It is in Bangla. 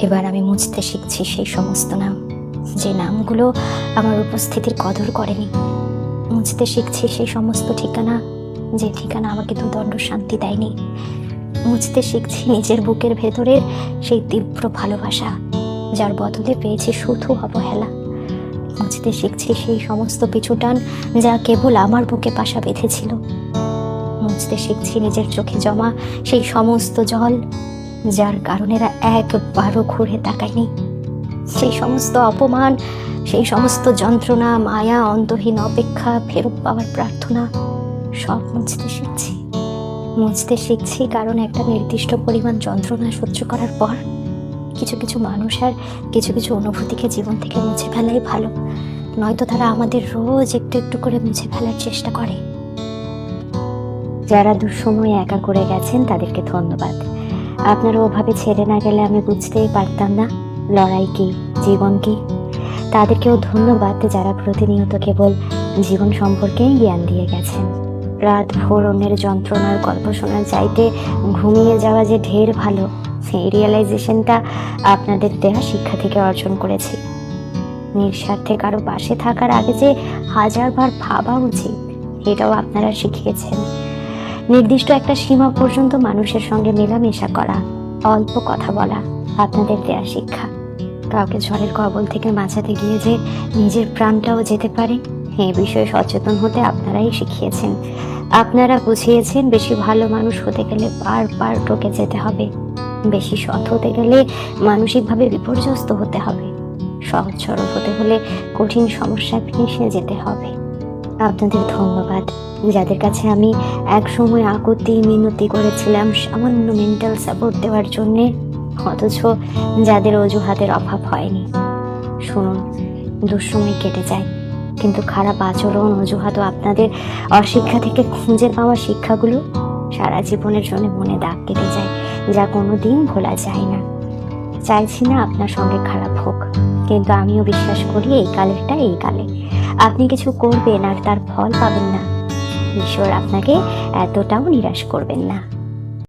এবার আমি মুছতে শিখছি সেই সমস্ত নাম, যে নামগুলো আমার উপস্থিতির কদর করেনি। মুছতে শিখছি সেই সমস্ত ঠিকানা, যে ঠিকানা আমাকে দুদণ্ড শান্তি দেয়নি। মুছতে শিখছি নিজের বুকের ভেতরের সেই তীব্র ভালোবাসা, যার বদলে পেয়েছি শুধু অবহেলা। মুছতে শিখছি সেই সমস্ত পিছুটান, যা কেবল আমার বুকে পাশা বেঁধেছিল। মুছতে শিখছি নিজের চোখে জমা সেই সমস্ত জল, যার কারণেরা একবারও ঘুরে তাকায়নি। সেই সমস্ত অপমান, সেই সমস্ত যন্ত্রণা, মায়া, অন্তহীন অপেক্ষা, ফেরত পাওয়ার প্রার্থনা, সব মুছতে শিখছি। মুছতে শিখছি কারণ একটা নির্দিষ্ট পরিমাণ যন্ত্রণা সহ্য করার পর কিছু কিছু মানুষ আর কিছু কিছু অনুভূতিকে জীবন থেকে মুছে ফেলাই ভালো, নয়তো তারা আমাদের রোজ একটু একটু করে মুছে ফেলার চেষ্টা করে। যারা দুঃসময় একা করে গেছেন তাদেরকে ধন্যবাদ। আপনারা ওভাবে ছেড়ে না গেলে আমি বুঝতেই পারতাম না লড়াই কি, জীবন কি। তাদেরকেও ধন্যবাদ যারা প্রতিনিয়ত কেবল জীবন সম্পর্কেই জ্ঞান দিয়ে গেছেন। রাত ভোর অন্যের যন্ত্রণার গল্প শোনার চাইতে ঘুমিয়ে যাওয়া যে ঢের ভালো, সেই রিয়েলাইজেশনটা আপনাদের দেয়া শিক্ষা থেকে অর্জন করেছি। নিঃস্বার্থে কারো পাশে থাকার আগে যে হাজারবার ভাবা উচিত, এটাও আপনারা শিখিয়েছেন। নির্দিষ্ট একটা সীমা পর্যন্ত মানুষের সঙ্গে মেলামেশা করা, অল্প কথা বলা আপনাদের দেয়া শিক্ষা। কাউকে ঝড়ের কবল থেকে বাঁচাতে গিয়ে যে নিজের প্রাণটাও যেতে পারে, এই বিষয়ে সচেতন হতে আপনারাই শিখিয়েছেন। আপনারা বুঝিয়েছেন বেশি ভালো মানুষ হতে গেলে বারবার টকে যেতে হবে, বেশি সৎ হতে গেলে মানসিকভাবে বিপর্যস্ত হতে হবে, সহজ সরল হতে হলে কঠিন সমস্যায় ফেঁসে যেতে হবে। আপনাদের ধন্যবাদ, যাদের কাছে আমি এক সময় আকুতি মিনতি করেছিলাম সামান্য মেন্টাল সাপোর্ট দেওয়ার জন্যে, অথচ যাদের অজুহাতের অভাব হয়নি। শুনুন, দুঃসময় কেটে যায়, কিন্তু খারাপ আচরণ, অজুহাতও আপনাদের অশিক্ষা থেকে খুঁজে পাওয়া শিক্ষাগুলো সারা জীবনের জন্য মনে দাগ কেটে যায়, যা কোনোদিন ভোলা যায় না। চাইছি না আপনার সঙ্গে খারাপ হোক, কিন্তু আমিও বিশ্বাস করি এই কালেরটা এই কালে। আপনি কিছু করবেন আর তার ফল পাবেন না, ঈশ্বর আপনাকে এতটাও নিরাশ করবেন না।